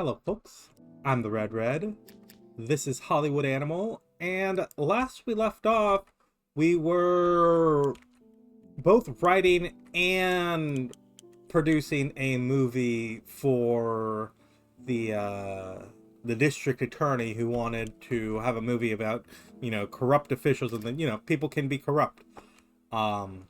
Hello, folks. I'm the Red. This is Hollywood Animal, and last we left off, we were both writing and producing a movie for the the district attorney who wanted to have a movie about corrupt officials, and then people can be corrupt. Um,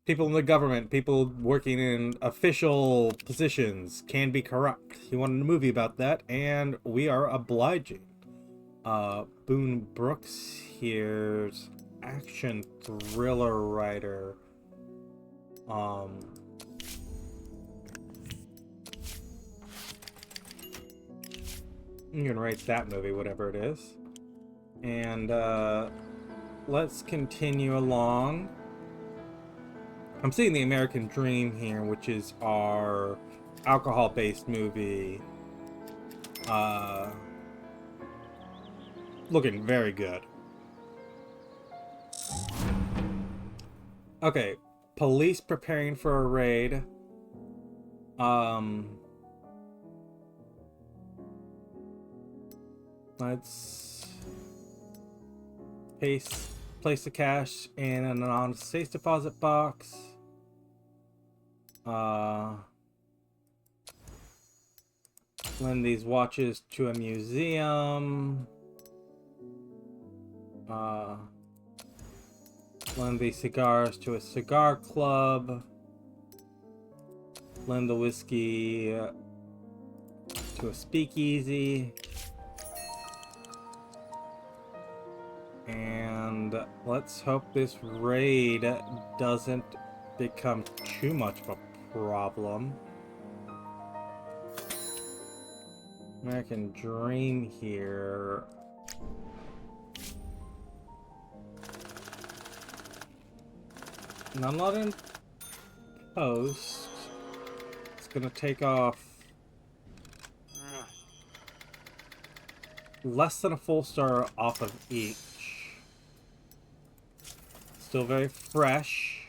People in the government, people working in official positions can be corrupt. He wanted a movie about that, and we are obliging. Boone Brooks here's action thriller writer. You can write that movie, whatever it is. And, let's continue along. I'm seeing The American Dream here, which is our alcohol-based movie. Looking very good. Okay, police preparing for a raid. Let's place the cash in an anonymous safe deposit box. Lend these watches to a museum. Lend these cigars to a cigar club. Lend the whiskey to a speakeasy. And let's hope this raid doesn't become too much of a problem. American Dream here. And I'm not in post. It's gonna take off less than a full star off of each. Still very fresh.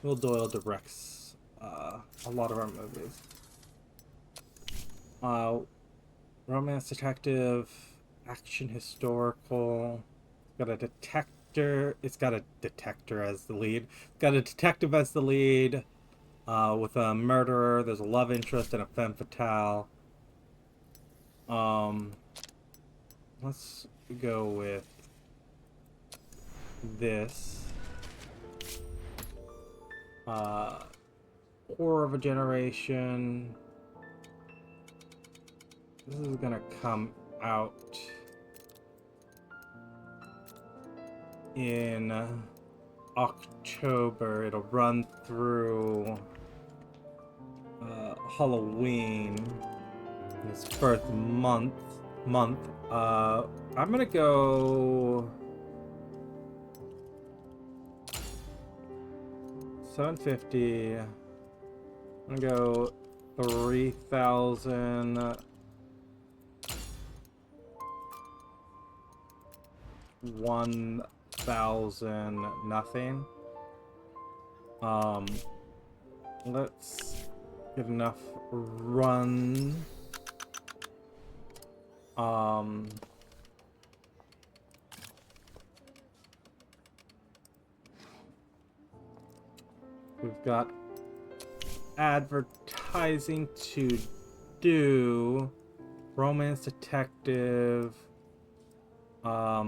Will Doyle directs a lot of our movies. Romance detective, action historical. Got a detector. It's got a detector as the lead. Got a detective as the lead. With a murderer. There's a love interest and a femme fatale. Let's go with this. Horror of a Generation. This is gonna come out in October. It'll run through Halloween, this first month. I'm gonna go $750. I'm gonna go 3,000. 1,000 nothing. Let's get enough run. We've got advertising to do. Romance detective. I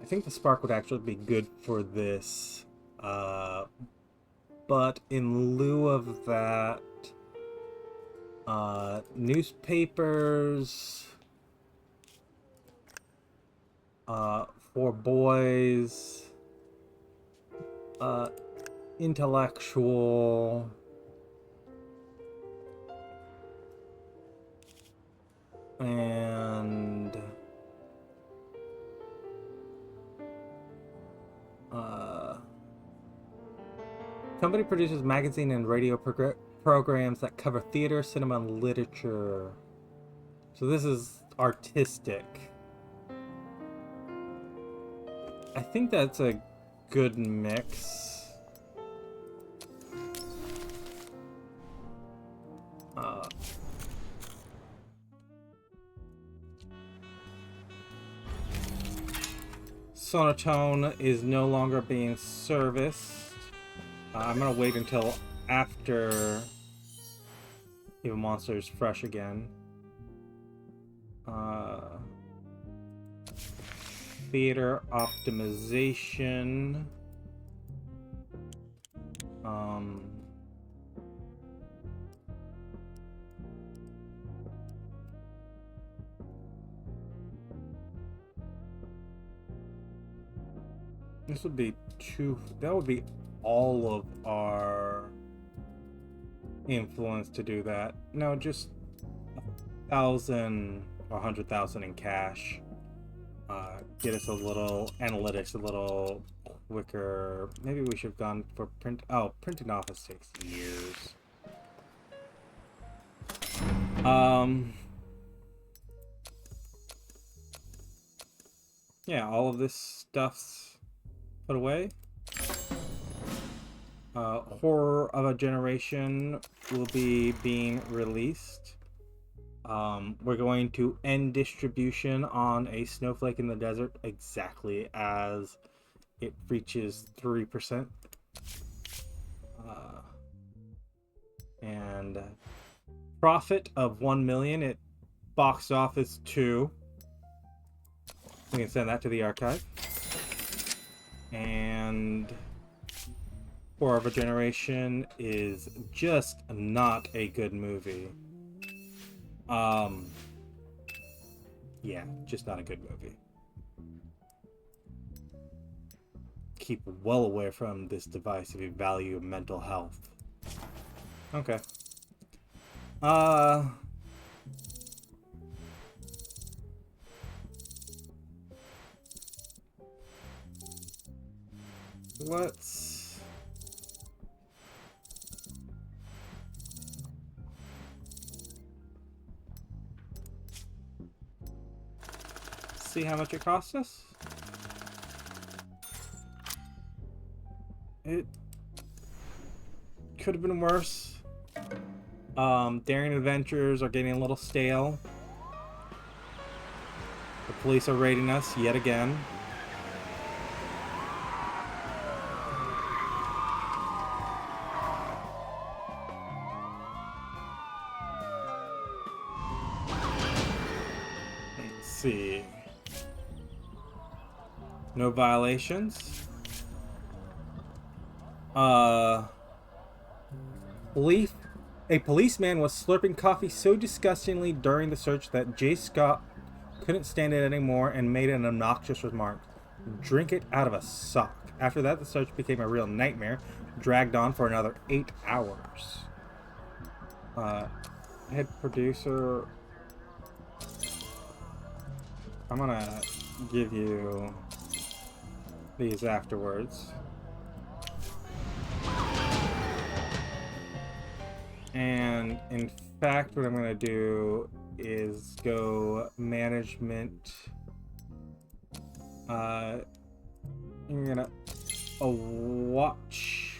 think the spark would actually be good for this. But in lieu of that, newspapers for boys, intellectual, and company produces magazine and radio programs that cover theater, cinema, and literature. So this is artistic. I think that's a good mix. Sonotone is no longer being serviced. I'm gonna wait until after Evil Monster is fresh again. Theater optimization. This would be that would be all of our influence to do that. No, just 1,000 or 100,000 in cash. Get us a little analytics, a little quicker. Maybe we should have gone for print. Oh, printing office takes years. Yeah, all of this stuff's put away. Horror of a Generation will be being released. We're going to end distribution on A Snowflake in the Desert exactly as it reaches 3%. And profit of 1 million at box office 2. We can send that to the archive. And Horror of a Generation is just not a good movie. Yeah, just not a good movie. Keep well away from this device if you value mental health. Okay. Let's see how much it costs us. It could have been worse. Daring Adventures are getting a little stale. The police are raiding us yet again. Let's see. No violations. A policeman was slurping coffee so disgustingly during the search that J. Scott couldn't stand it anymore and made an obnoxious remark. Drink it out of a sock. After that, the search became a real nightmare, dragged on for another 8 hours. Head producer... I'm gonna give you these afterwards. And in fact, what I'm going to do is go management. I'm going to a watch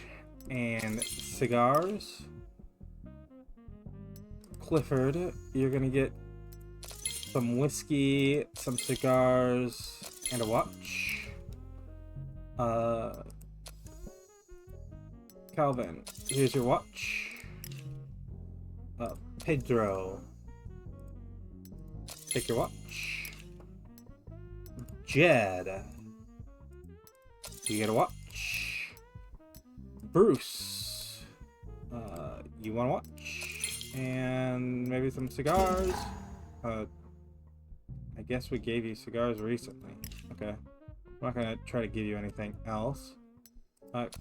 and cigars. Clifford, you're going to get some whiskey, some cigars, and a watch. Calvin, here's your watch. Pedro, take your watch. Jed, you get a watch. Bruce, you want a watch? And maybe some cigars. I guess we gave you cigars recently. Okay. I'm not gonna try to give you anything else.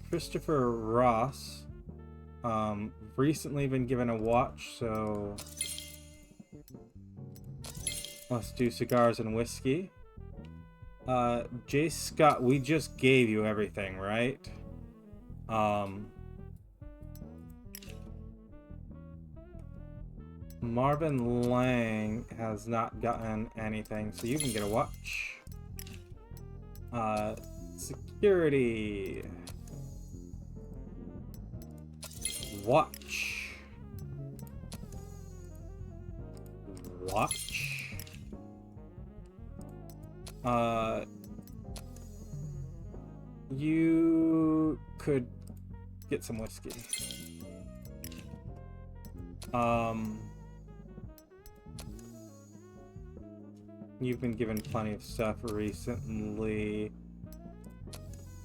Christopher Ross, recently been given a watch, so let's do cigars and whiskey. J. Scott, we just gave you everything, right? Marvin Lang has not gotten anything, so you can get a watch. Security. Watch. Watch. You could get some whiskey. You've been given plenty of stuff recently.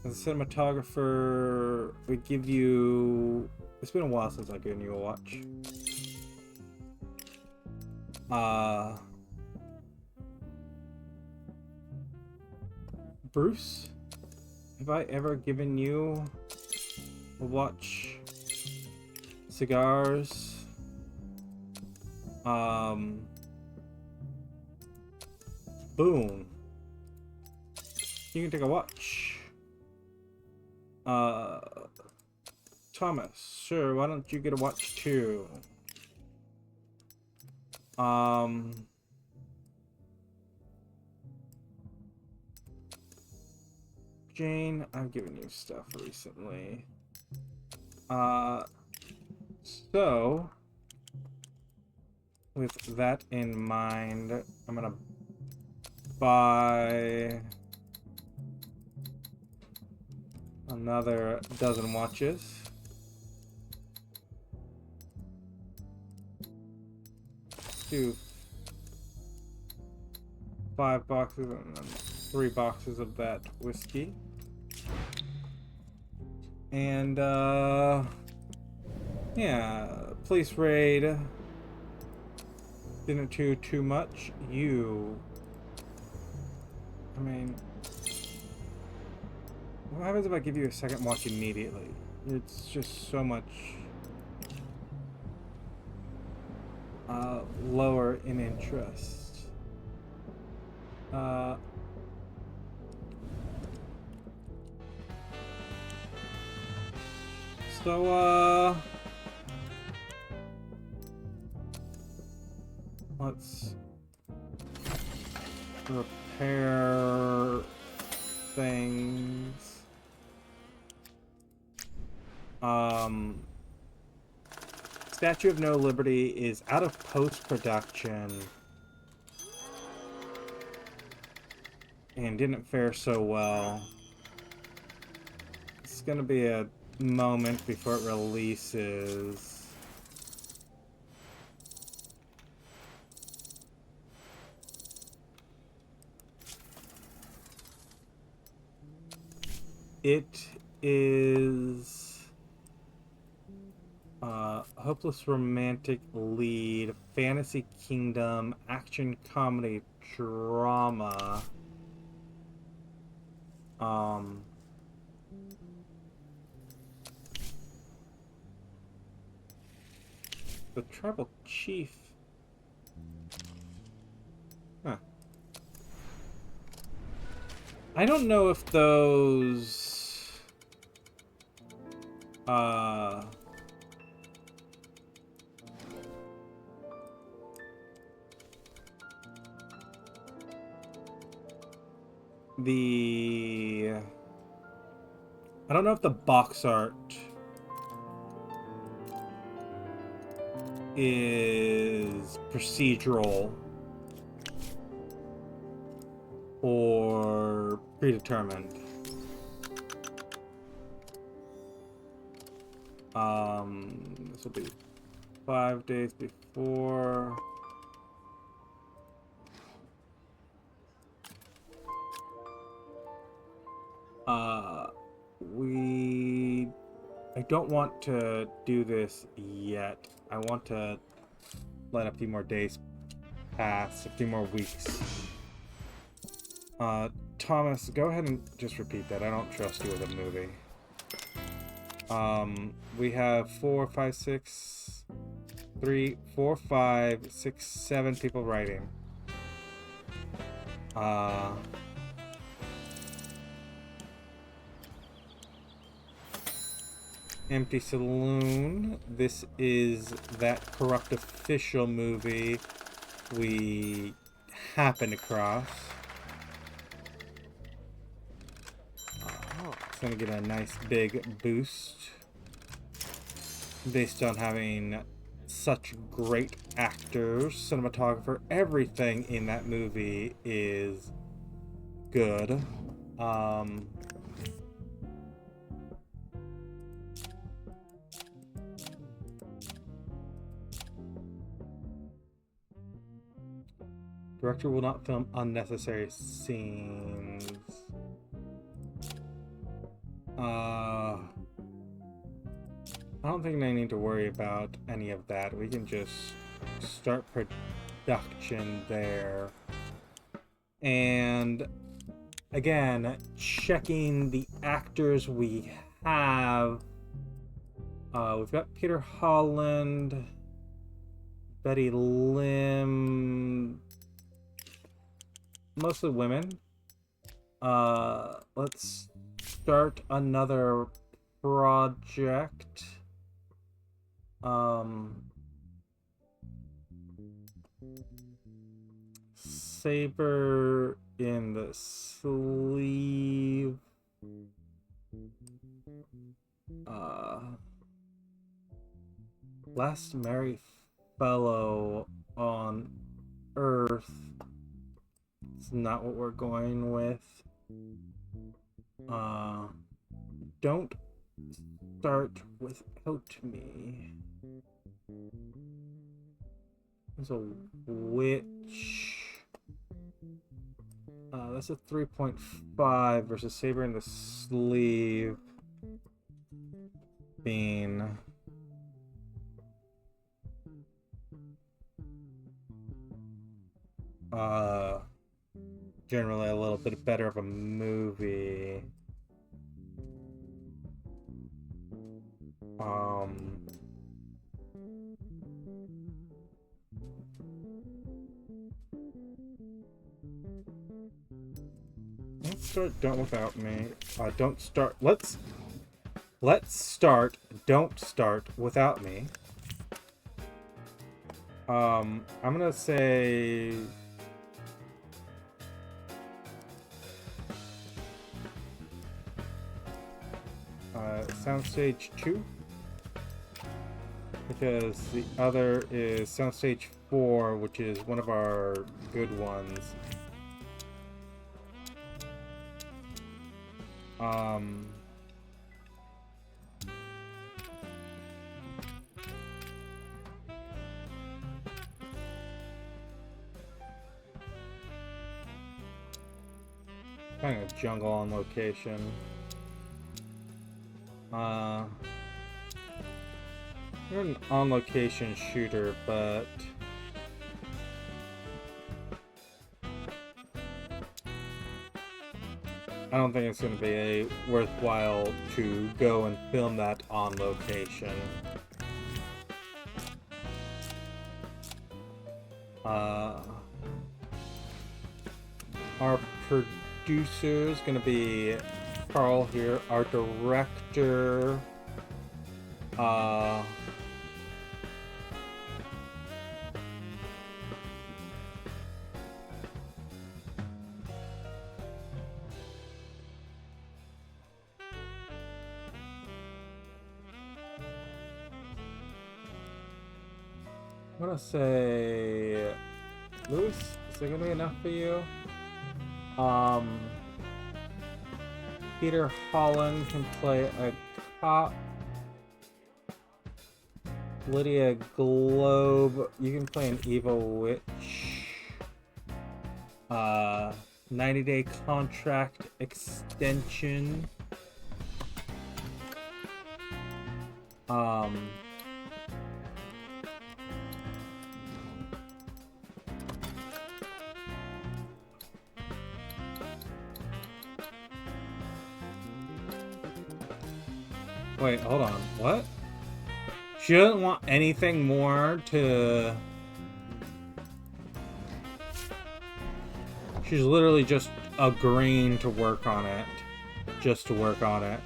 As a cinematographer, we give you... It's been a while since I've given you a watch. Bruce? Have I ever given you a watch? Cigars? Boom. You can take a watch. Thomas, sure, why don't you get a watch too? Jane, I've given you stuff recently. So with that in mind, I'm gonna buy another dozen watches. Do 5 boxes and then 3 boxes of that whiskey. And yeah, police raid. Didn't do too much. I mean, what happens if I give you a second watch immediately? It's just so much lower in interest. So let's repair things. Statue of No Liberty is out of post-production and didn't fare so well. It's gonna be a moment before it releases. It is hopeless romantic lead, fantasy kingdom, action comedy drama. The tribal chief. Huh. I don't know if those I don't know if the box art is procedural or predetermined. This will be 5 days before. I don't want to do this yet. I want to let a few more days pass, a few more weeks. Thomas, go ahead and just repeat that. I don't trust you with a movie. We have 4, 5, 6, 3, 4, 5, 6, 7 people writing. Empty Saloon. This is that corrupt official movie we happened across. gonna get a nice big boost based on having such great actors, cinematographer, everything in that movie is good. Director will not film unnecessary scenes. I don't think they need to worry about any of that. We can just start production there. And again, checking the actors we have. We've got Peter Holland, Betty Lim, mostly women. Let's start another project. Saber in the sleeve. Last Merry Fellow on Earth. It's not what we're going with. Don't start without me. There's a witch. That's a 3.5 versus Saber in the sleeve being generally a little bit better of a movie. Let's start Don't Without Me. Don't start. Let's start Don't Start Without Me. I'm gonna say Soundstage 2, because the other is Soundstage 4, which is one of our good ones. Kind of jungle on location. You're an on-location shooter, but I don't think it's going to be worthwhile to go and film that on location. Our producer is going to be Carl here. Our director, I'm gonna say, Louis, is that gonna be enough for you? Peter Holland can play a cop. Lydia Globe, you can play an evil witch. 90-day contract extension. Wait, hold on. What? She doesn't want anything more to... She's literally just agreeing to work on it. Just to work on it.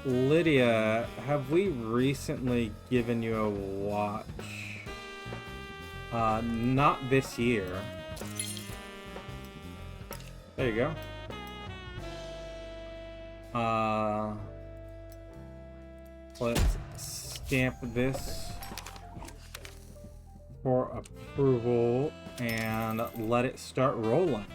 Lydia, have we recently given you a watch? Not this year. There you go. Let's stamp this for approval and let it start rolling.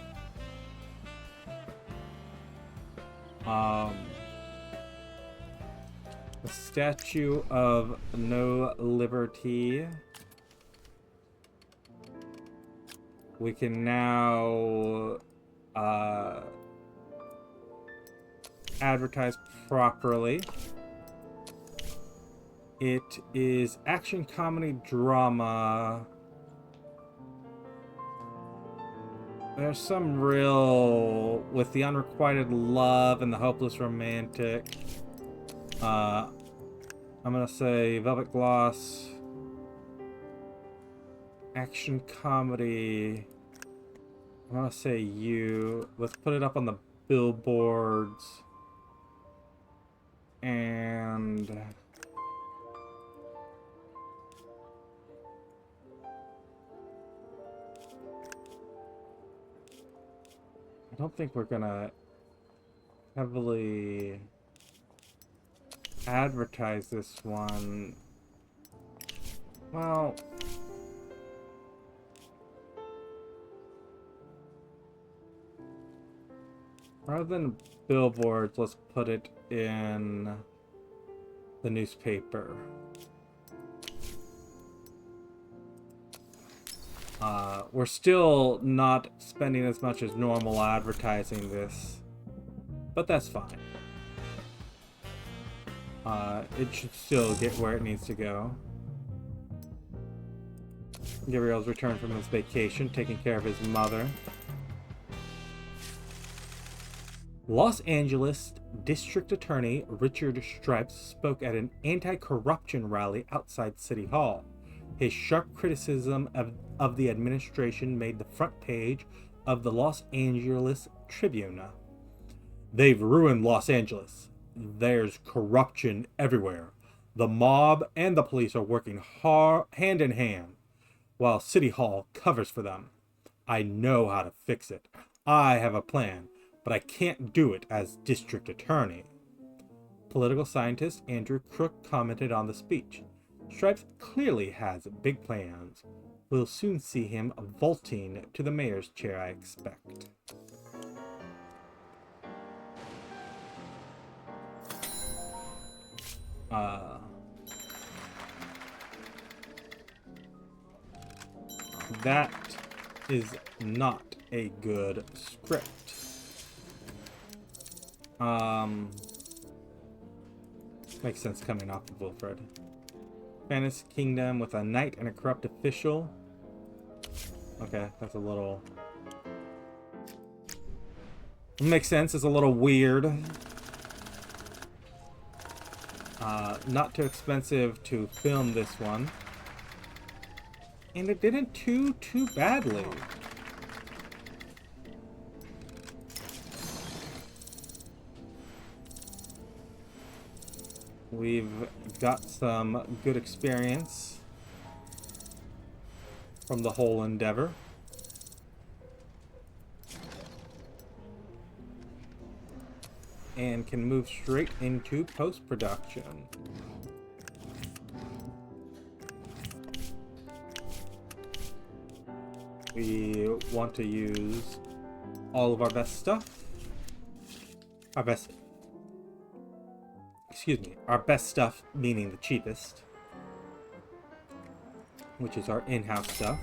The Statue of No Liberty. We can now advertise properly. It is action, comedy, drama. There's some real, with the unrequited love and the hopeless romantic. I'm gonna say Velvet Gloss. Action comedy. I'm gonna say you. Let's put it up on the billboards. And I don't think we're gonna heavily advertise this one. Well, rather than billboards, let's put it in the newspaper. We're still not spending as much as normal advertising this, but that's fine. It should still get where it needs to go. Gabriel's returned from his vacation, taking care of his mother. Los Angeles District Attorney Richard Stripes spoke at an anti-corruption rally outside City Hall. His sharp criticism of the administration made the front page of the Los Angeles Tribune. They've ruined Los Angeles. There's corruption everywhere. The mob and the police are working hand in hand, while City Hall covers for them. I know how to fix it. I have a plan, but I can't do it as district attorney. Political scientist Andrew Crook commented on the speech. Stripes clearly has big plans. We'll soon see him vaulting to the mayor's chair, I expect. That is not a good script. Makes sense coming off of Wilfred. Fantasy Kingdom with a knight and a corrupt official. Okay, that's a little... Makes sense, it's a little weird. Not too expensive to film this one. And it didn't too badly. We've got some good experience from the whole endeavor. And can move straight into post-production. We want to use all of our best stuff. Our best stuff meaning the cheapest, which is our in-house stuff.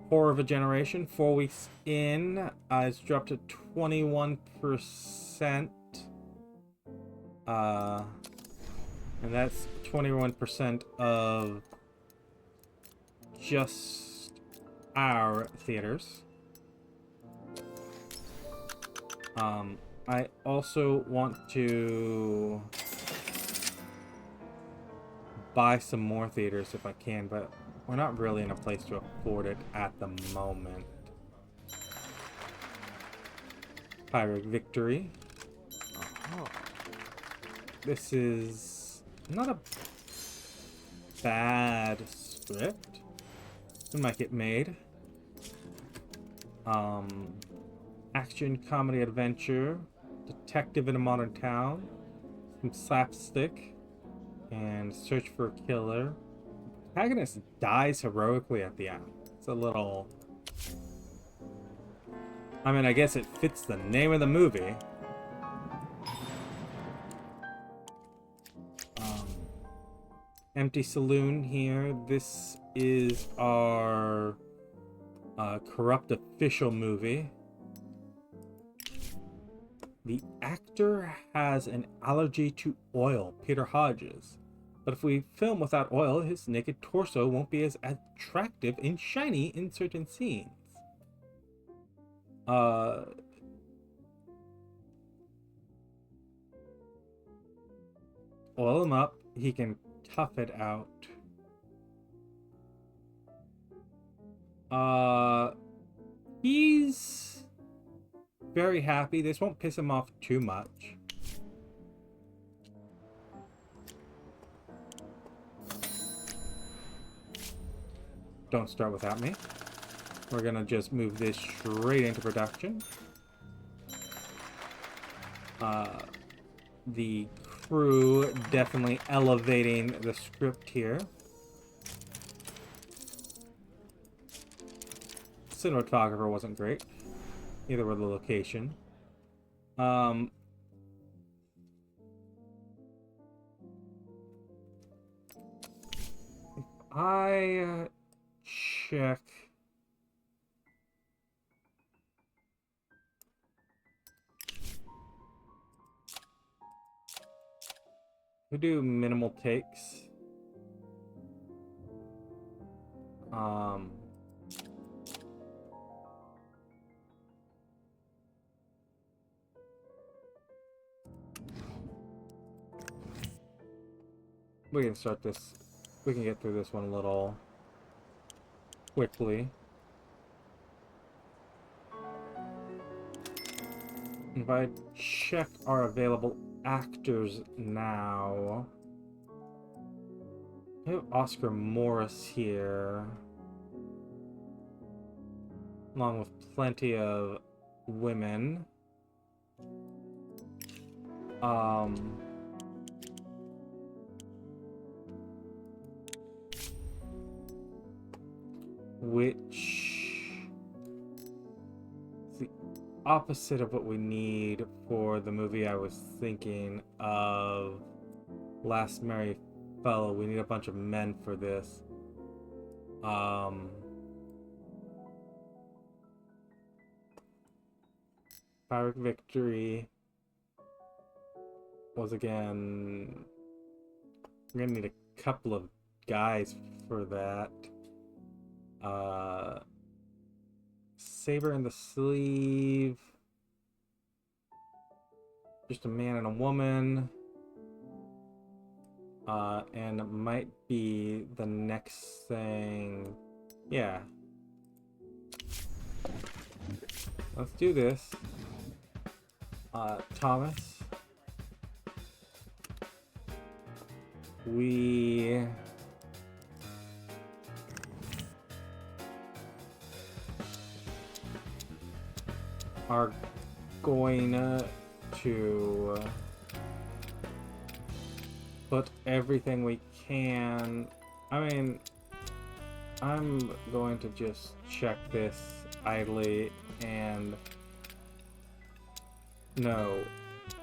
Horror of a Generation, 4 weeks in, it's dropped to 21%. And that's 21% of just our theaters. I also want to buy some more theaters if I can, but we're not really in a place to afford it at the moment. Pirate Victory. This is not a bad script. It might get made. Action, comedy, adventure. detective in a modern town, some slapstick, and search for a killer. The protagonist dies heroically at the end. It's a little... I mean, I guess it fits the name of the movie. Empty saloon here. This is our corrupt official movie. The actor has an allergy to oil, Peter Hodges. But if we film without oil, his naked torso won't be as attractive and shiny in certain scenes. Oil him up, he can tough it out. He's very happy. This won't piss him off too much. Don't start without me. We're gonna just move this straight into production. The crew definitely elevating the script here. Cinematographer wasn't great. Neither were the location. If I check... We do minimal takes. We can start this. We can get through this one a little quickly. If I check our available actors now, I have Oscar Morris here, along with plenty of women. Which is the opposite of what we need for the movie I was thinking of, Last Merry Fellow. We need a bunch of men for this. Pyrrhic Victory was again... We're gonna need a couple of guys for that. Saber in the Sleeve. Just a man and a woman. And it might be the next thing. Yeah. Let's do this. Thomas. We... are going to put everything we can. I mean, I'm going to just check this idly, and no,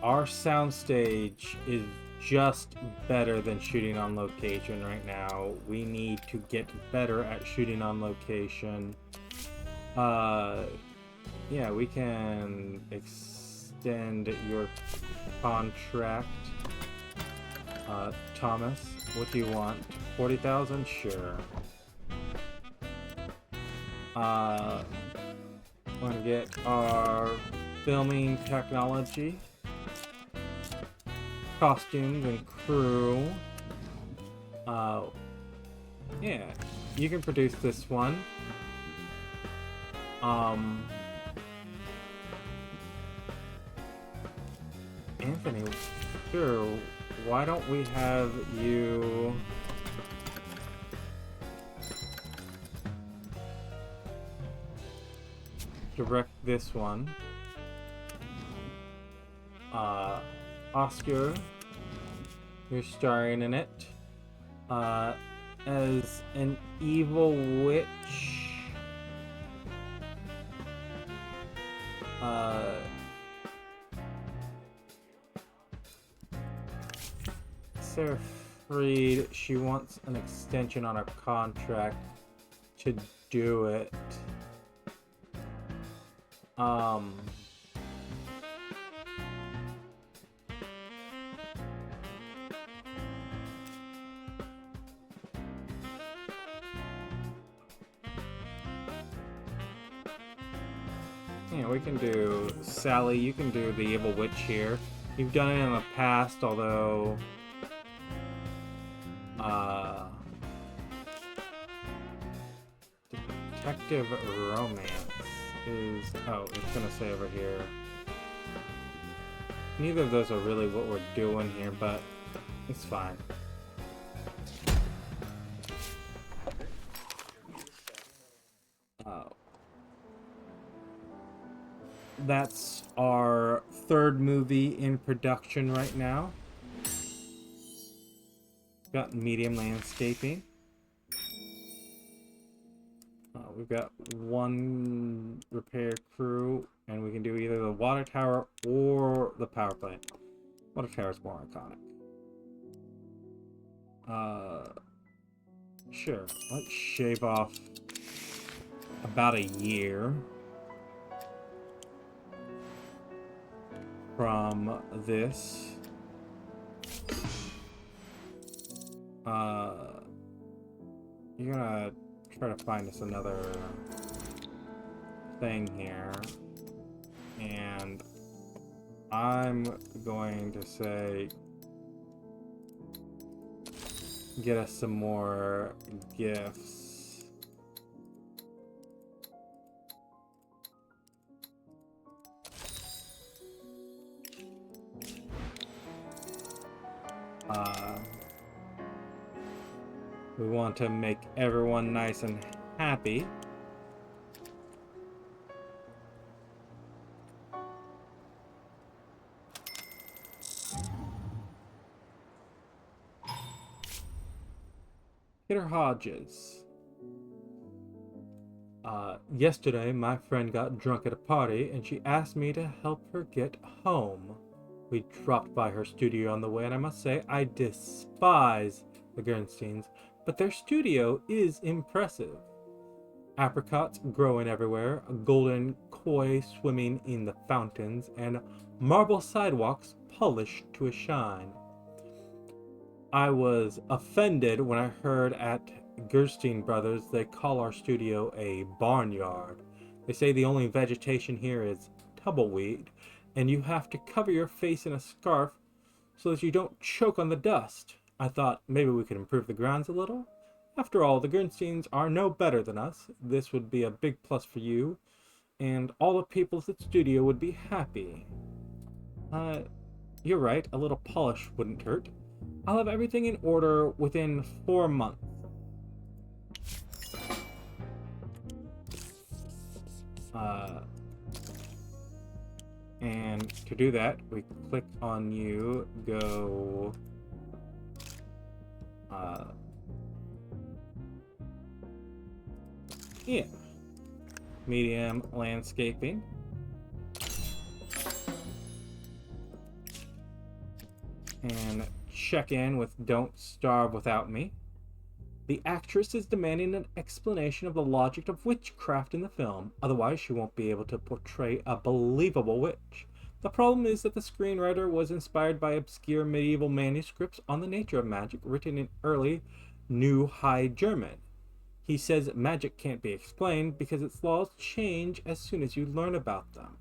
our soundstage is just better than shooting on location right now. We need to get better at shooting on location. Yeah, we can extend your contract. Thomas, what do you want? 40,000? Sure. We're gonna get our filming technology, costumes, and crew. Yeah, you can produce this one. Anthony, sure, why don't we have you direct this one? Uh, Oscar, you're starring in it. As an evil witch. Sarah Freed, she wants an extension on her contract to do it. Yeah, we can do Sally, you can do the evil witch here. You've done it in the past, although detective romance is, oh, it's gonna say over here. Neither of those are really what we're doing here, but it's fine. That's our third movie in production right now. Got medium landscaping. We've got one repair crew, and we can do either the water tower or the power plant. Water tower is more iconic. Sure. Let's shave off about a year from this. You're gonna try to find us another thing here, and I'm going to say get us some more gifts. We want to make everyone nice and happy. Peter Hodges. Yesterday, my friend got drunk at a party, and she asked me to help her get home. We dropped by her studio on the way, and I must say, I despise the Gernsteins, but their studio is impressive. Apricots growing everywhere, golden koi swimming in the fountains, and marble sidewalks polished to a shine. I was offended when I heard at Gerstein Brothers they call our studio a barnyard. They say the only vegetation here is tumbleweed, and you have to cover your face in a scarf so that you don't choke on the dust. I thought maybe we could improve the grounds a little. After all, the Gernsteins are no better than us. This would be a big plus for you, and all the people at the studio would be happy. You're right, a little polish wouldn't hurt. I'll have everything in order within 4 months. And to do that, we click on you, go... yeah. Medium landscaping. And check in with Don't Starve Without Me. The actress is demanding an explanation of the logic of witchcraft in the film, otherwise she won't be able to portray a believable witch. The problem is that the screenwriter was inspired by obscure medieval manuscripts on the nature of magic written in early New High German. He says magic can't be explained because its laws change as soon as you learn about them.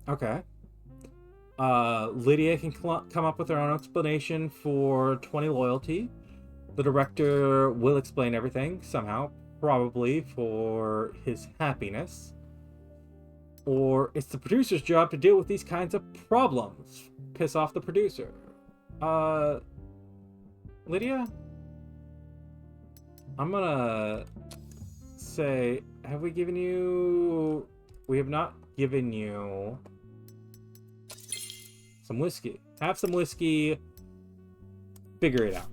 Okay. Lydia can come up with her own explanation for 20 loyalty. The director will explain everything somehow, probably for his happiness. Or it's the producer's job to deal with these kinds of problems. Piss off the producer. Lydia? I'm gonna say, have we given you... We have not giving you some whiskey. Have some whiskey. Figure it out.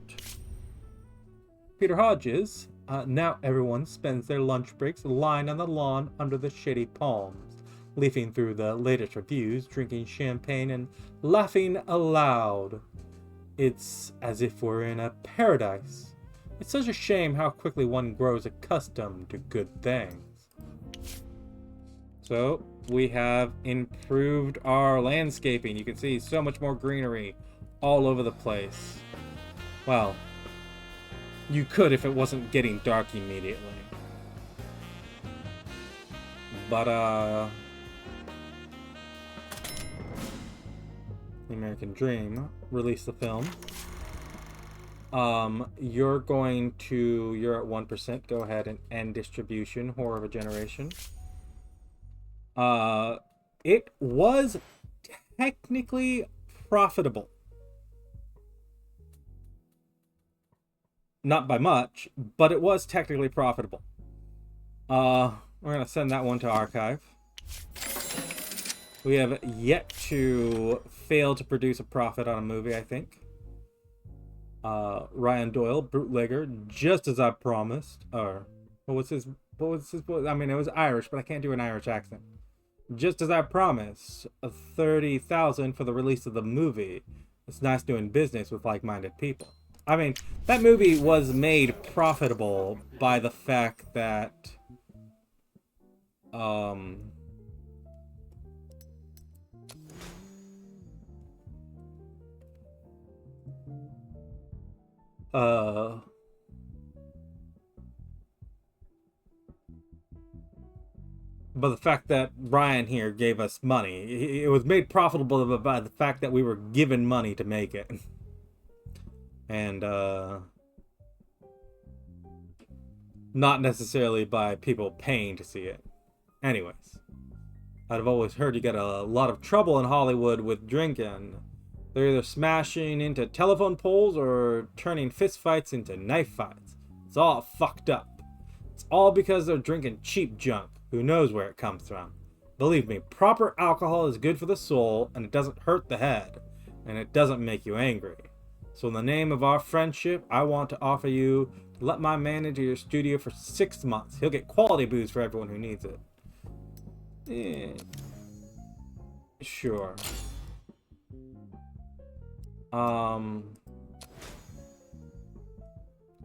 Peter Hodges. Now everyone spends their lunch breaks lying on the lawn under the shady palms, leafing through the latest reviews, drinking champagne, and laughing aloud. It's as if we're in a paradise. It's such a shame how quickly one grows accustomed to good things. So, we have improved our landscaping. You can see so much more greenery all over the place. Well, you could if it wasn't getting dark immediately. But, The American Dream released the film. You're at 1%. Go ahead and end distribution. Horror of a Generation. It was technically profitable. Not by much, but it was technically profitable. We're gonna send that one to archive. We have yet to fail to produce a profit on a movie, I think. Ryan Doyle, Bootlegger, just as I promised. Or what was his? I mean, it was Irish, but I can't do an Irish accent. Just as I promised, 30,000 for the release of the movie. It's nice doing business with like-minded people. I mean, that movie was made profitable by the fact that, but the fact that Ryan here gave us money. It was made profitable by the fact that we were given money to make it. And, not necessarily by people paying to see it. Anyways, I've always heard you get a lot of trouble in Hollywood with drinking. They're either smashing into telephone poles or turning fistfights into knife fights. It's all fucked up. It's all because they're drinking cheap junk. Who knows where it comes from? Believe me, proper alcohol is good for the soul, and it doesn't hurt the head, and it doesn't make you angry. So in the name of our friendship, I want to offer you to let my man into your studio for 6 months. He'll get quality booze for everyone who needs it. Sure.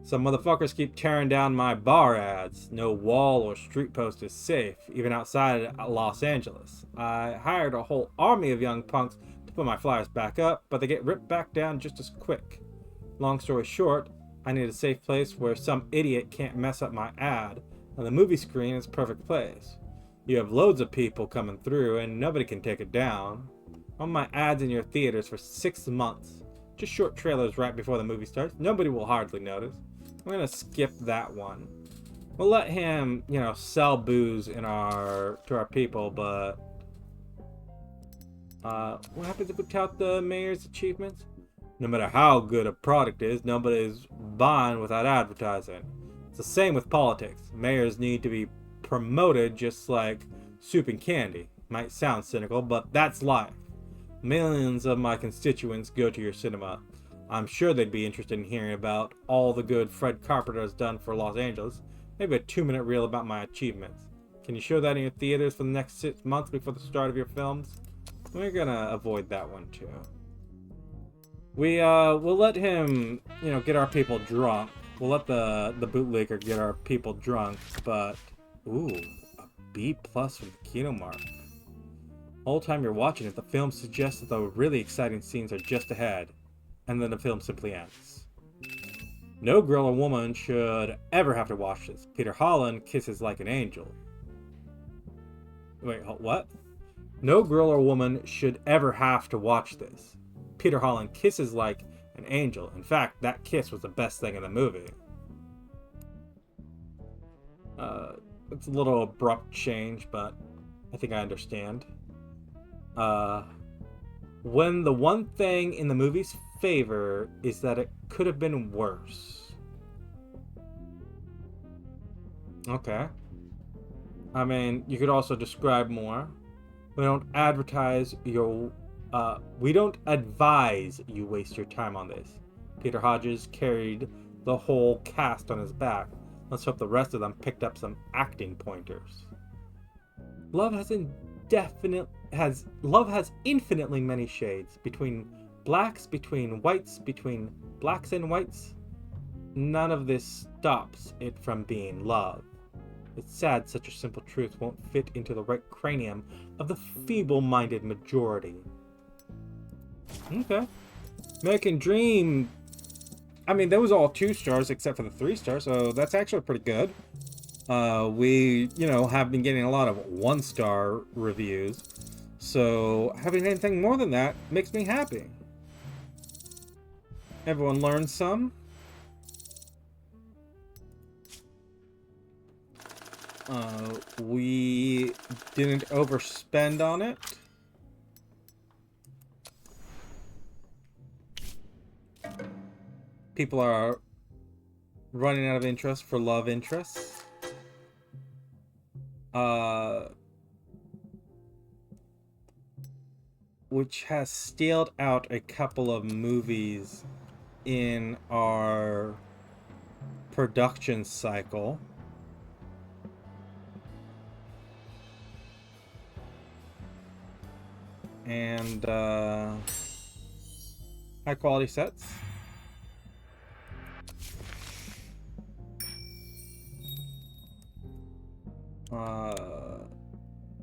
Some motherfuckers keep tearing down my bar ads. No wall or street post is safe, even outside Los Angeles. I hired a whole army of young punks to put my flyers back up, but they get ripped back down just as quick. Long story short, I need a safe place where some idiot can't mess up my ad, and the movie screen is a perfect place. You have loads of people coming through, and nobody can take it down. I want my ads in your theaters for 6 months. Just short trailers right before the movie starts. Nobody will hardly notice. I'm gonna skip that one. We'll let him, sell booze to our people, but what happens if we tout the mayor's achievements? No matter how good a product is, nobody's buying without advertising. It's the same with politics. Mayors need to be promoted just like soup and candy. Might sound cynical, but that's life. Millions of my constituents go to your cinema. I'm sure they'd be interested in hearing about all the good Fred Carpenter has done for Los Angeles. Maybe a 2-minute reel about my achievements. Can you show that in your theaters for the next 6 months before the start of your films? We're gonna avoid that one too. We'll let him, get our people drunk. We'll let the bootlegger get our people drunk, but ooh, a B+ from the Kino Mark. Whole time you're watching it, the film suggests that the really exciting scenes are just ahead, and then the film simply ends. No girl or woman should ever have to watch this. Peter Holland kisses like an angel. Wait, what? No girl or woman should ever have to watch this. Peter Holland kisses like an angel. In fact, that kiss was the best thing in the movie. It's a little abrupt change, but I think I understand. When the one thing in the movie's favor is that it could have been worse. Okay. I mean, you could also describe more. We don't advertise your we don't advise you waste your time on this. Peter Hodges carried the whole cast on his back. Let's hope the rest of them picked up some acting pointers. Love has infinitely many shades, between blacks, between whites, between blacks and whites. None of this stops it from being love. It's sad such a simple truth won't fit into the right cranium of the feeble-minded majority. Okay. American Dream. I mean, that was all 2 stars except for the 3 stars, so that's actually pretty good. We, have been getting a lot of 1-star reviews. So having anything more than that makes me happy. Everyone learned some. We didn't overspend on it. People are running out of interest for love interests. Which has staled out a couple of movies in our production cycle. And high quality sets.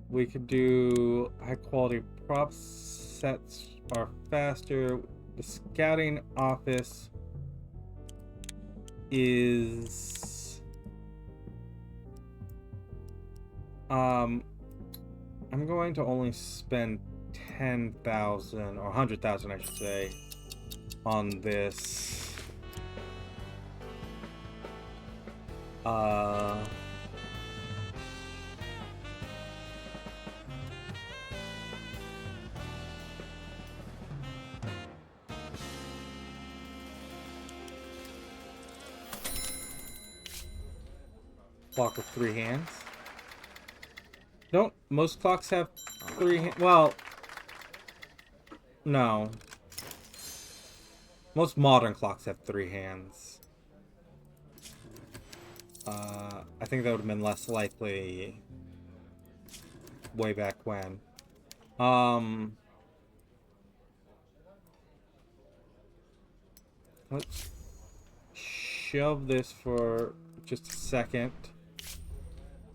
We could do high quality prop sets are faster. The scouting office is I'm going to only spend 10,000 or 100,000 I should say on this. Clock with 3 hands. Don't most clocks have 3 hands? Well, no. Most modern clocks have 3 hands. I think that would have been less likely way back when. Let's shove this for just a second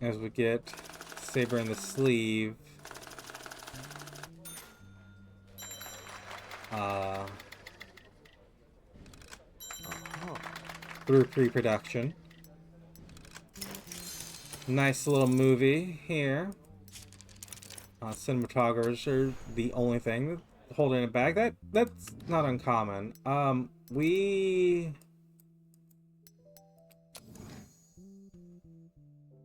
as we get Saber in the sleeve. Through pre-production. Nice little movie here. Cinematographers are the only thing holding it back. That's not uncommon. We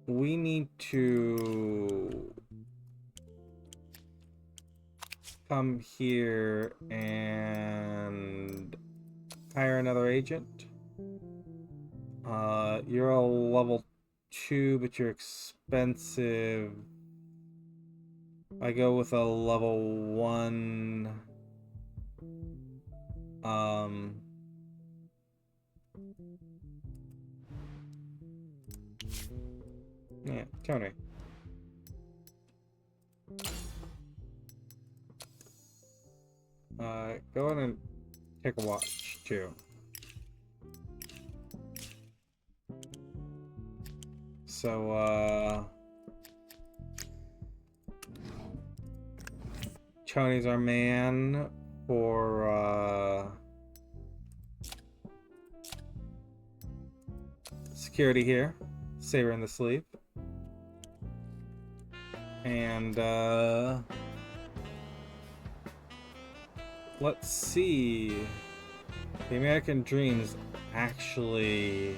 need to come here and hire another agent. You're a level 2, but you're expensive. I go with a level 1. Yeah, Tony. Go ahead and take a watch too. So, Tony's our man for, security here. Saber in the sleeve. And, let's see. The American Dream is actually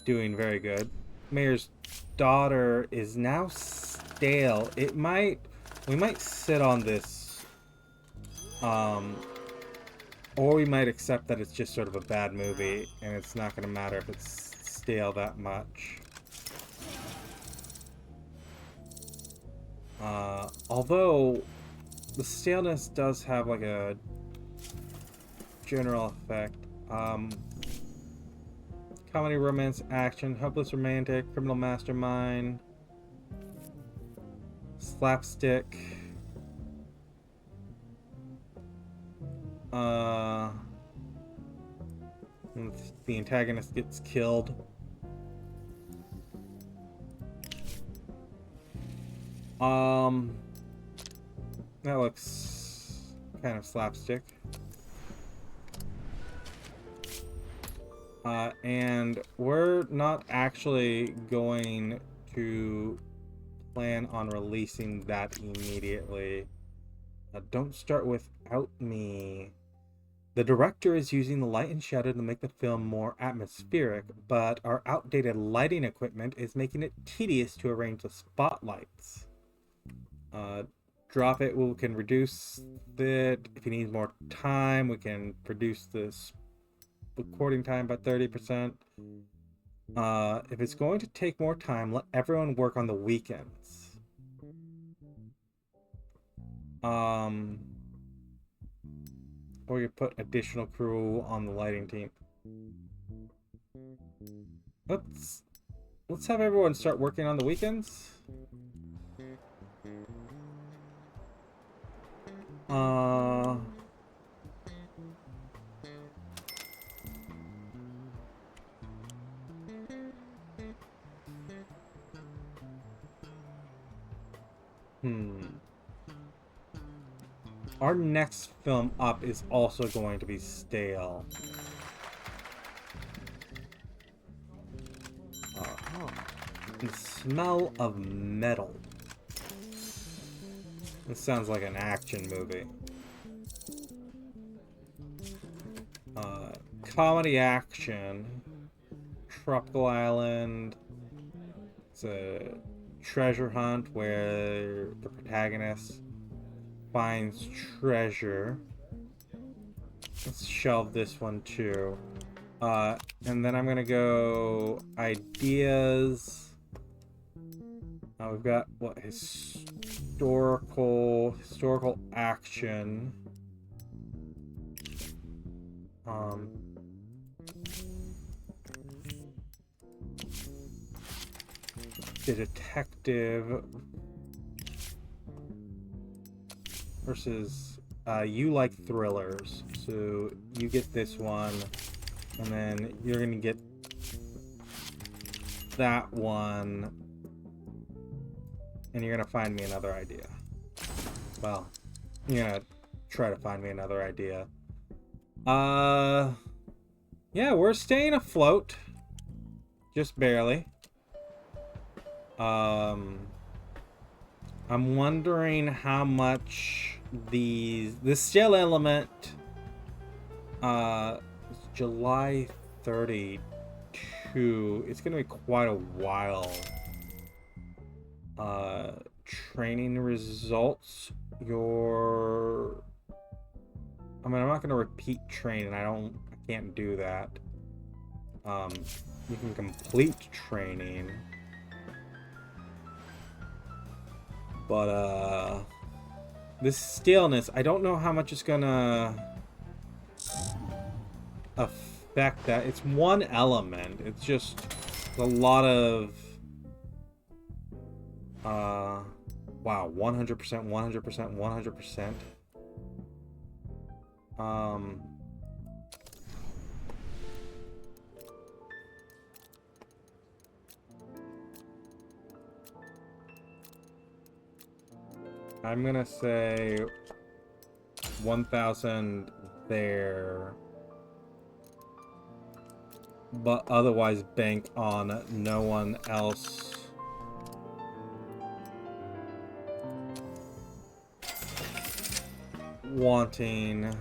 doing very good. Mayor's Daughter is now stale. We might sit on this, or we might accept that it's just sort of a bad movie and it's not going to matter if it's stale that much. Although the staleness does have like a general effect. Comedy, romance, action, hopeless romantic, criminal mastermind, slapstick. The antagonist gets killed. That looks kind of slapstick. And we're not actually going to plan on releasing that immediately. Don't start without me. The director is using the light and shadow to make the film more atmospheric, but our outdated lighting equipment is making it tedious to arrange the spotlights. Drop it, we can reduce it. If he needs more time, we can reduce this recording time by 30%. If it's going to take more time, let everyone work on the weekends. Or you put additional crew on the lighting team. Let's have everyone start working on the weekends. Our next film up is also going to be stale. The smell of metal. This sounds like an action movie. Comedy action. Tropical Island. It's a treasure hunt where the protagonist finds treasure. Let's shelve this one too. And then I'm gonna go ideas. We've got what historical action. The detective versus you like thrillers, so you get this one, and then you're gonna get that one, and you're gonna find me another idea. Well, you're gonna try to find me another idea. Yeah, we're staying afloat, just barely. I'm wondering how much the stale element, July 32, it's gonna be quite a while. Training results, I mean, I'm not gonna repeat training, I can't do that. You can complete training. But, this staleness, I don't know how much it's gonna affect that. It's one element. It's just a lot of, wow, 100%, 100%, 100%. I'm gonna say 1,000 there, but otherwise bank on no one else wanting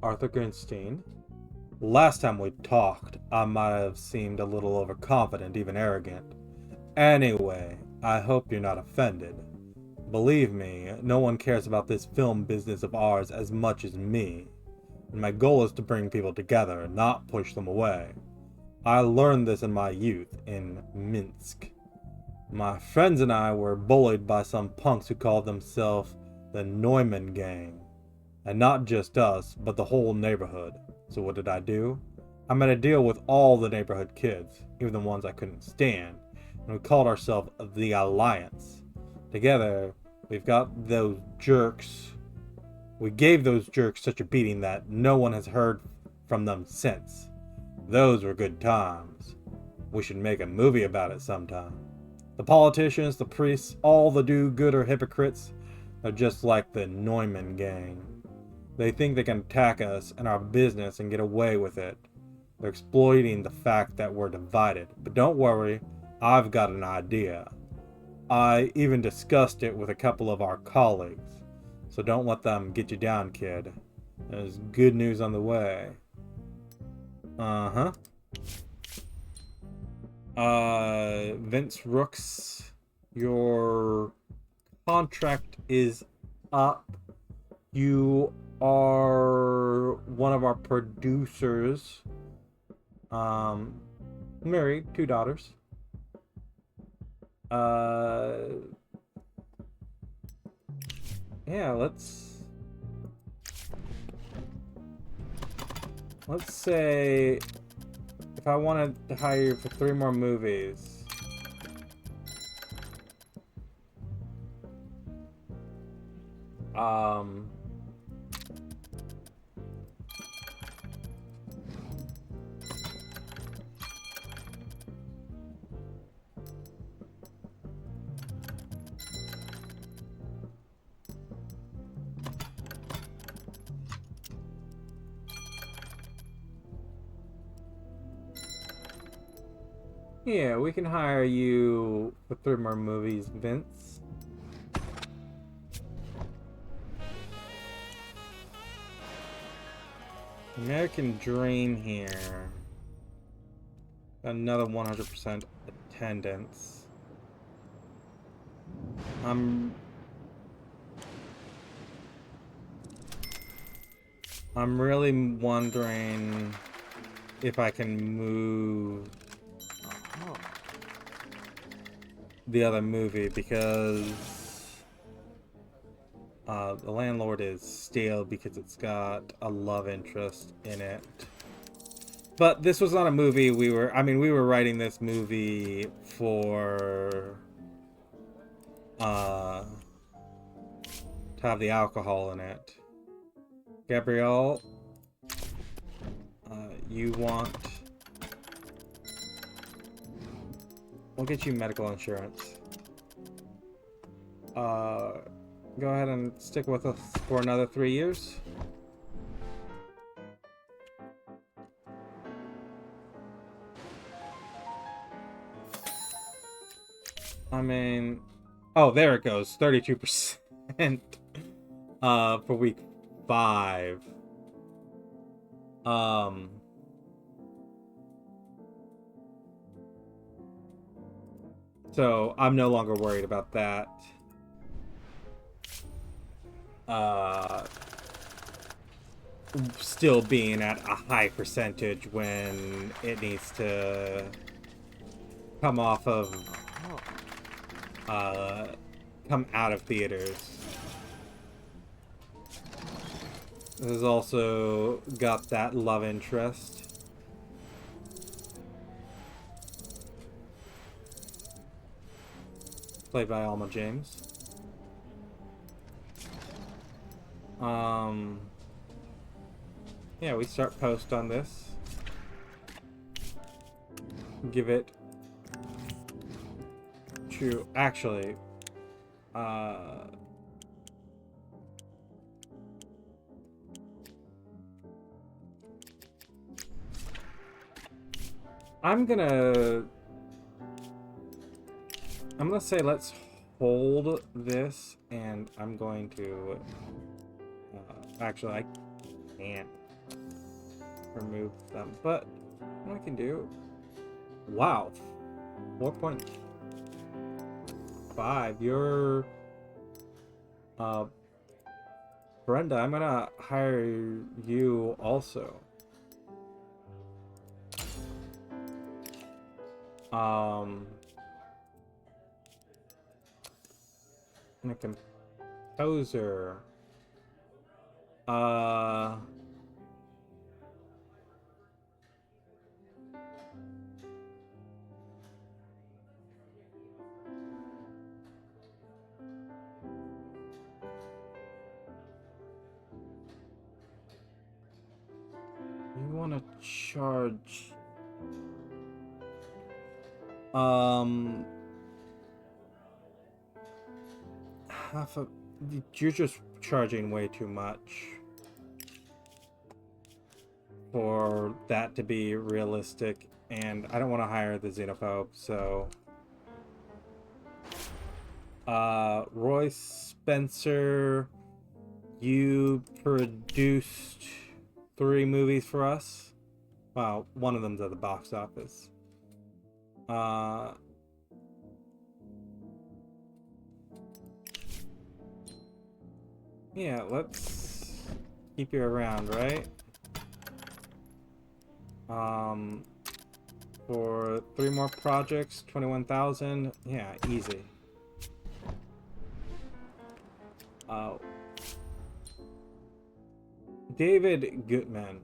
Arthur Greenstein. Last time we talked, I might have seemed a little overconfident, even arrogant. Anyway, I hope you're not offended. Believe me, no one cares about this film business of ours as much as me. And my goal is to bring people together, not push them away. I learned this in my youth in Minsk. My friends and I were bullied by some punks who called themselves the Neumann Gang. And not just us, but the whole neighborhood. So what did I do? I made a deal with all the neighborhood kids, even the ones I couldn't stand, and we called ourselves the Alliance. Together, we've got those jerks. We gave those jerks such a beating that no one has heard from them since. Those were good times. We should make a movie about it sometime. The politicians, the priests, all the do-gooder hypocrites are just like the Neumann Gang. They think they can attack us and our business and get away with it. They're exploiting the fact that we're divided. But don't worry, I've got an idea. I even discussed it with a couple of our colleagues. So don't let them get you down, kid. There's good news on the way. Uh-huh. Vince Rooks, your contract is up. You are one of our producers. Married, 2 daughters. Yeah, let's say if I wanted to hire you for 3 more movies. Yeah, we can hire you for 3 more movies, Vince. American Dream here. Another 100% attendance. I'm really wondering if I can move the other movie because The Landlord is stale because it's got a love interest in it. But this was not a movie we were writing this movie for to have the alcohol in it. Gabrielle, you want... We'll get you medical insurance. Go ahead and stick with us for another 3 years. I mean... Oh, there it goes. 32%. For week 5. So I'm no longer worried about that. Still being at a high percentage when it needs to come off of, come out of theaters. This has also got that love interest. Played by Alma James. Yeah, we start post on this. Give it to... Actually, I'm gonna say let's hold this, and I'm going to... actually, I can't remove them, but what I can do... Wow. 4.5. You're... Brenda, I'm gonna hire you also. And a composer. Uh, you want to charge half of, you're just charging way too much for that to be realistic, and I don't want to hire the xenophobe, so Roy Spencer, you produced 3 movies for us. Well, one of them's at the box office. Yeah, let's keep you around, right? For 3 more projects, 21,000. Yeah, easy. David Gutman.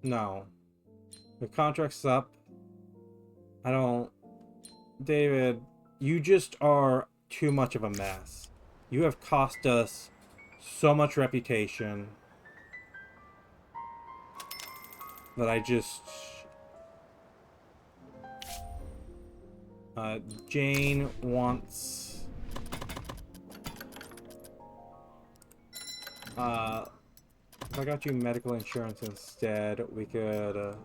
No. The contract's up. I don't... David, you just are too much of a mess. You have cost us so much reputation that I just... Jane wants... if I got you medical insurance instead, we could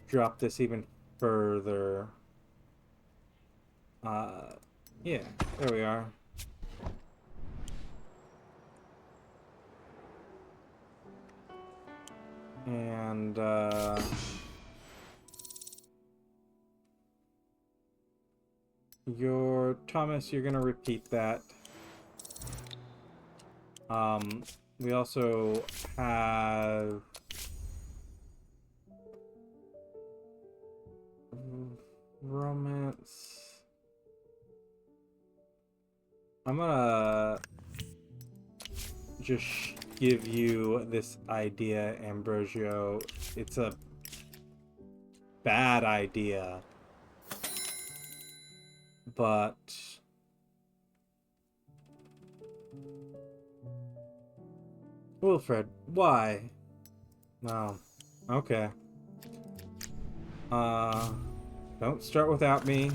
drop this even further. Yeah, there we are. And, Thomas, you're gonna repeat that. We also have romance. I'm gonna just give you this idea, Ambrosio. It's a bad idea, but Wilfred, why? No. Okay. Don't start without me.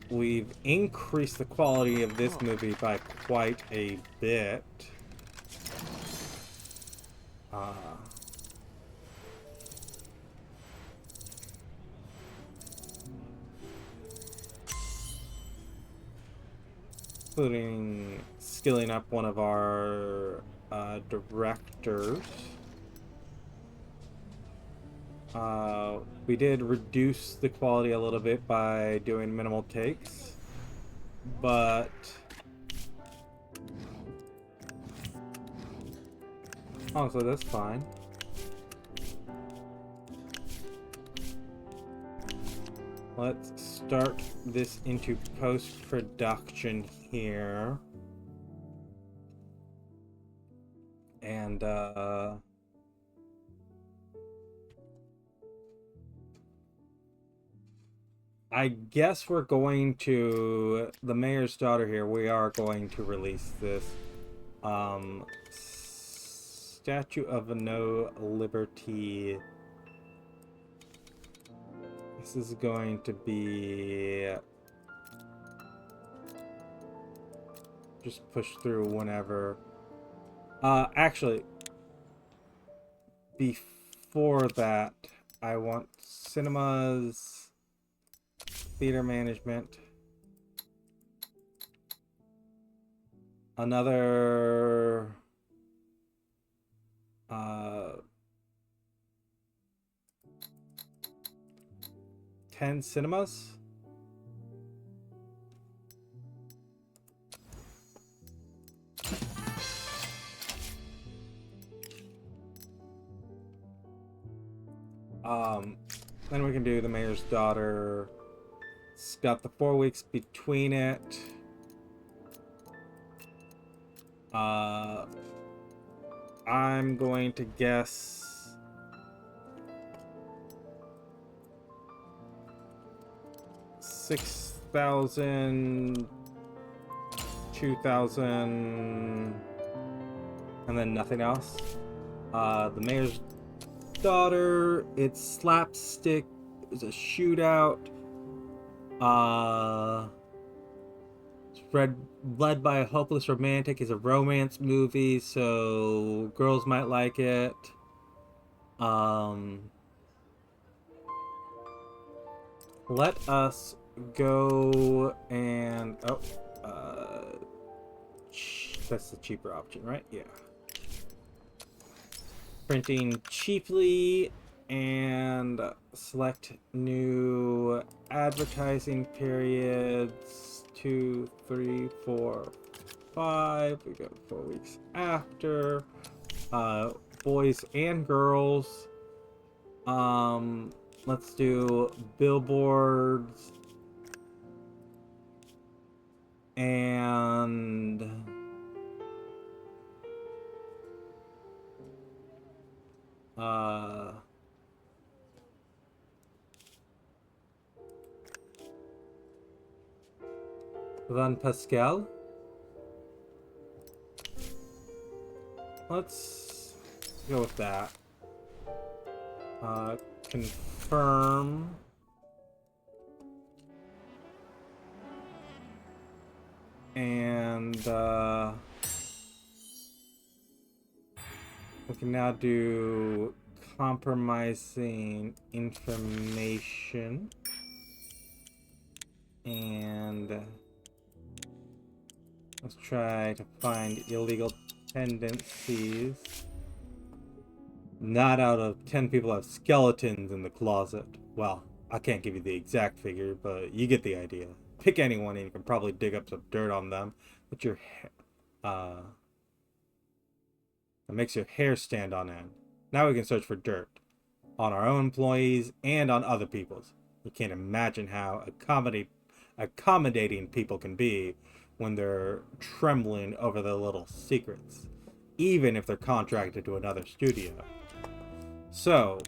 We've increased the quality of this movie by quite a bit. Including skilling up one of our directors. We did reduce the quality a little bit by doing minimal takes, but honestly, that's fine. Let's start this into post-production here. And, I guess we're going to... The mayor's daughter here, we are going to release this. Statue of No Liberty... This is going to be... Just push through whenever. Actually, before that, I want cinemas, theater management, another 10 cinemas. Then we can do the mayor's daughter. It's got the 4 weeks between it. I'm going to guess 6,000, 2,000, and then nothing else. The mayor's daughter, it's slapstick, it's a shootout. It's led by a hopeless romantic. It's a romance movie, so girls might like it. Let us go and that's the cheaper option, right? Yeah. Printing cheaply and select new advertising periods. 2, 3, 4, 5. We go 4 weeks after. Boys and girls. Let's do billboards and Van Pascal. Let's go with that. Confirm. And we can now do compromising information. And let's try to find illegal tendencies. Not out of 10 people have skeletons in the closet. Well, I can't give you the exact figure, but you get the idea. Pick anyone and you can probably dig up some dirt on them. But it makes your hair stand on end. Now we can search for dirt on our own employees and on other people's. You can't imagine how accommodating people can be when they're trembling over their little secrets, even if they're contracted to another studio. So,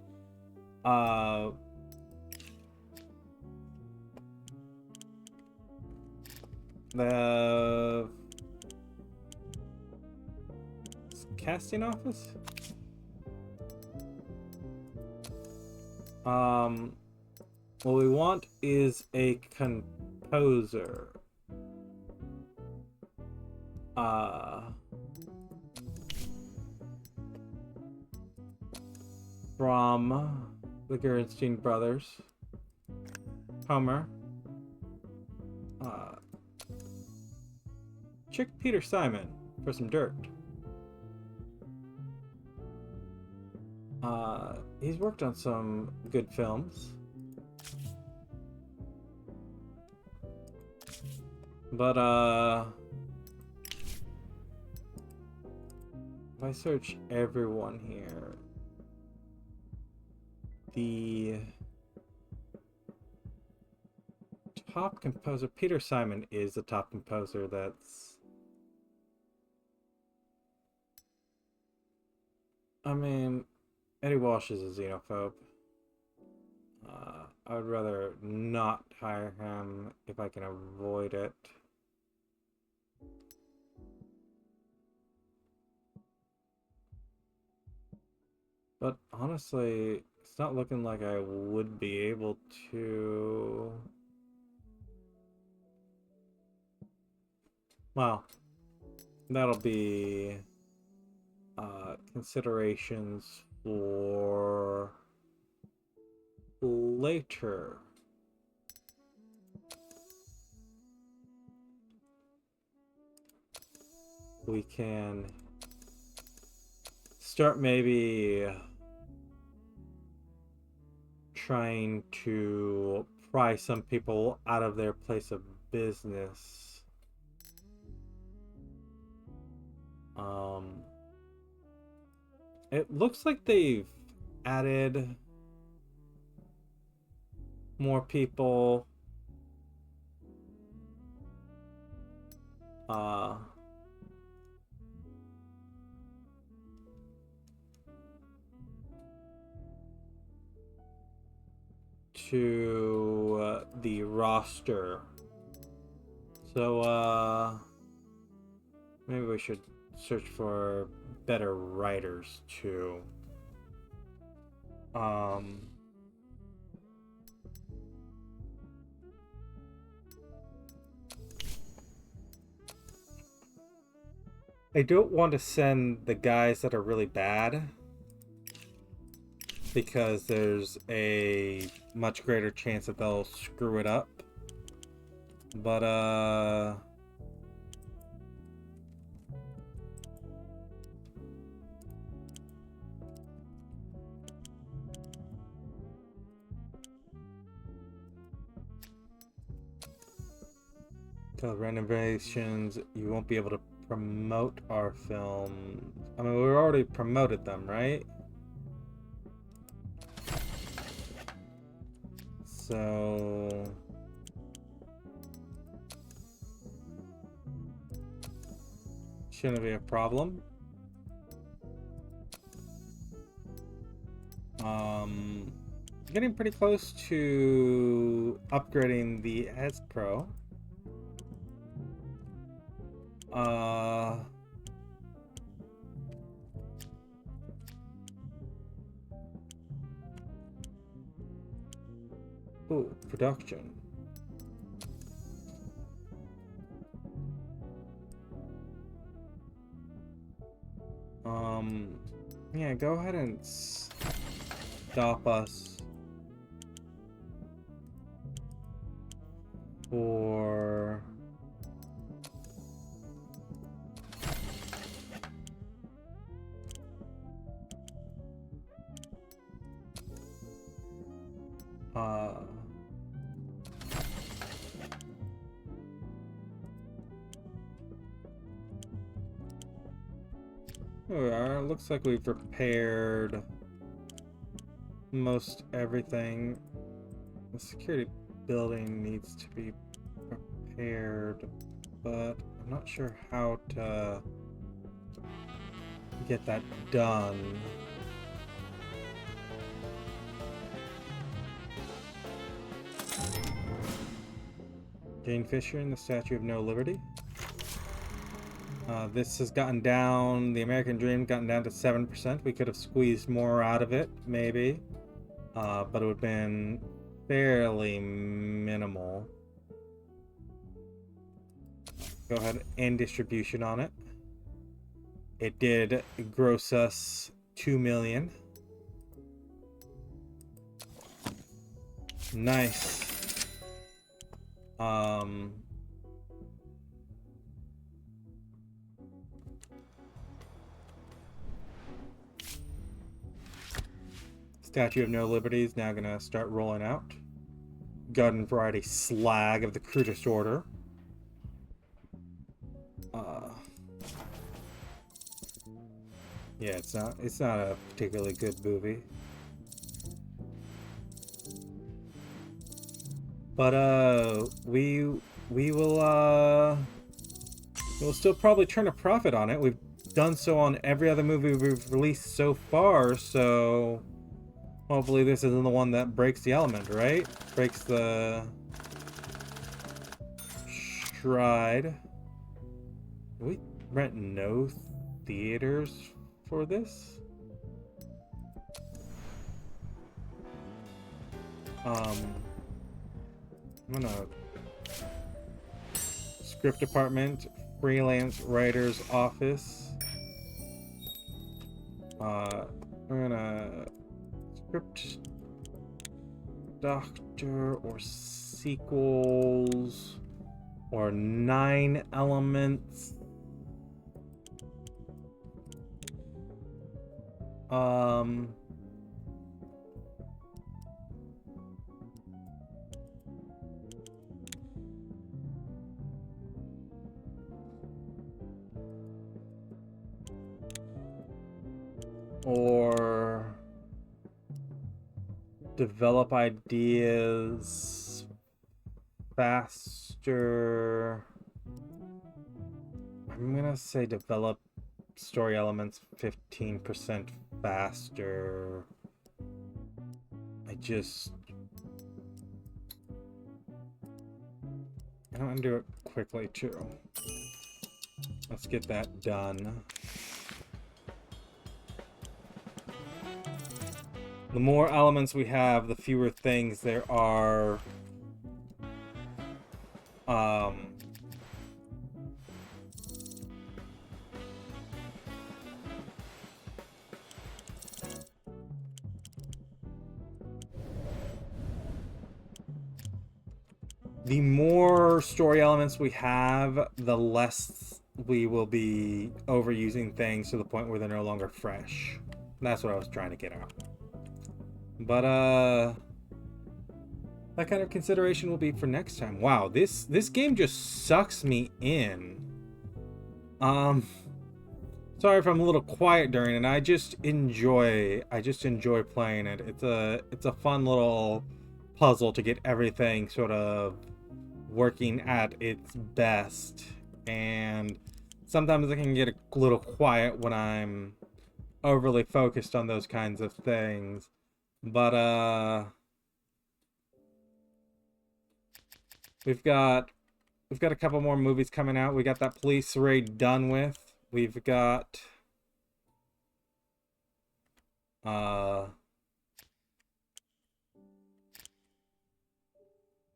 the casting office? What we want is a composer. From the Gerstein brothers. Homer. Check Peter Simon for some dirt. He's worked on some good films. But, if I search everyone here, the top composer, Peter Simon, is the top composer. That's, I mean, Eddie Walsh is a xenophobe. I would rather not hire him if I can avoid it. But honestly, it's not looking like I would be able to. Well, that'll be considerations for later. We can start maybe trying to pry some people out of their place of business. It looks like they've added more people. To the roster. So, maybe we should search for better writers too. I don't want to send the guys that are really bad because there's a much greater chance that they'll screw it up. But, renovations, you won't be able to promote our films. I mean, we already promoted them, right? So... shouldn't be a problem. Getting pretty close to upgrading the S Pro. Ooh, production. Yeah, go ahead and stop us for here we are. Looks like we've repaired most everything. The security building needs to be repaired, but I'm not sure how to get that done. Jane Fisher and the Statue of No Liberty. This has gotten down, the American Dream gotten down to 7%. We could have squeezed more out of it, maybe. But it would have been fairly minimal. Go ahead and end distribution on it. It did gross us $2 million. Nice. Statue of No Liberty is now gonna start rolling out. Garden Variety Slag of the crudest order. Yeah, it's not a particularly good movie. But we'll still probably turn a profit on it. We've done so on every other movie we've released so far, so hopefully this isn't the one that breaks the element, right? Breaks the stride. We rent no theaters for this? I'm gonna script department, freelance writer's office. We're gonna script doctor or sequels or 9 elements. Or develop ideas faster. I'm gonna say develop story elements 15% faster. I don't want to do it quickly too. Let's get that done. The more elements we have, the fewer things there are. The more story elements we have, the less we will be overusing things to the point where they're no longer fresh. That's what I was trying to get out. But that kind of consideration will be for next time. Wow, this game just sucks me in. Sorry if I'm a little quiet during it. I just enjoy playing it. It's a fun little puzzle to get everything sort of working at its best. And sometimes I can get a little quiet when I'm overly focused on those kinds of things. But we've got a couple more movies coming out. We got that police raid done with. We've got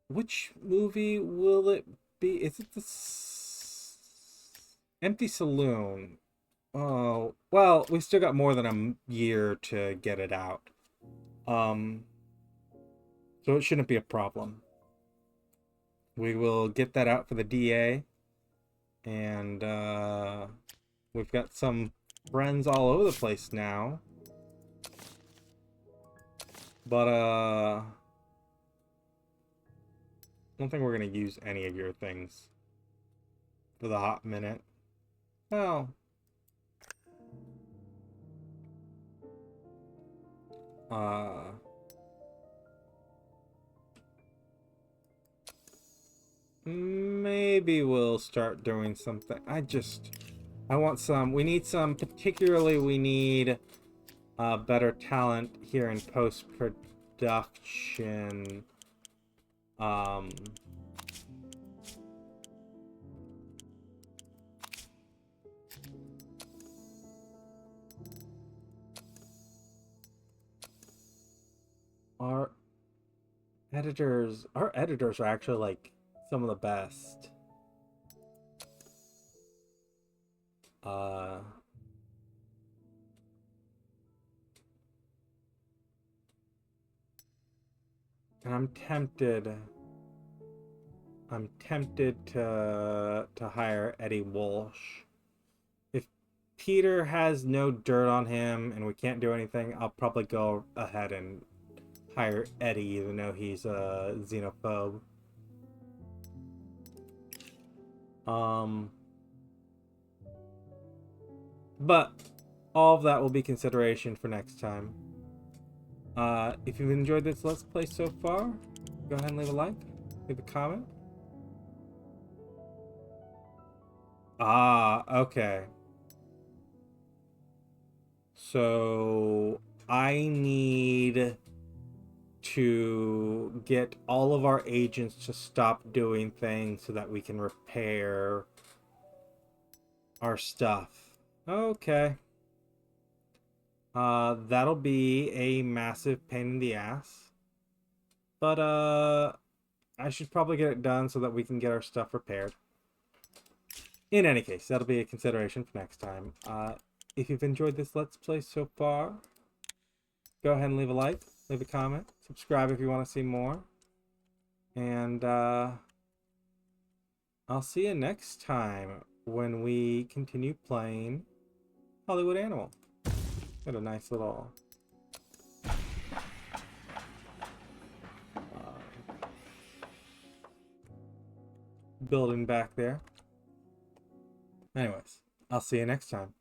which movie will it be? Is it the Empty Saloon? Oh, well, we still got more than a year to get it out. So it shouldn't be a problem. We will get that out for the DA. And we've got some friends all over the place now. But I don't think we're going to use any of your things for the hot minute. Well, maybe we'll start doing something. I want some. We need some. Particularly, we need better talent here in post-production. Our editors are actually like some of the best. And I'm tempted to hire Eddie Walsh. If Peter has no dirt on him and we can't do anything, I'll probably go ahead and hire Eddie, even though he's a xenophobe. But all of that will be consideration for next time. If you've enjoyed this Let's Play so far, go ahead and leave a like, leave a comment. Okay. So I need to get all of our agents to stop doing things so that we can repair our stuff. Okay. That'll be a massive pain in the ass. But, I should probably get it done so that we can get our stuff repaired. In any case, that'll be a consideration for next time. If you've enjoyed this Let's Play so far, go ahead and leave a like, leave a comment, subscribe if you want to see more. And, I'll see you next time when we continue playing Hollywood Animal. Got a nice little building back there. Anyways, I'll see you next time.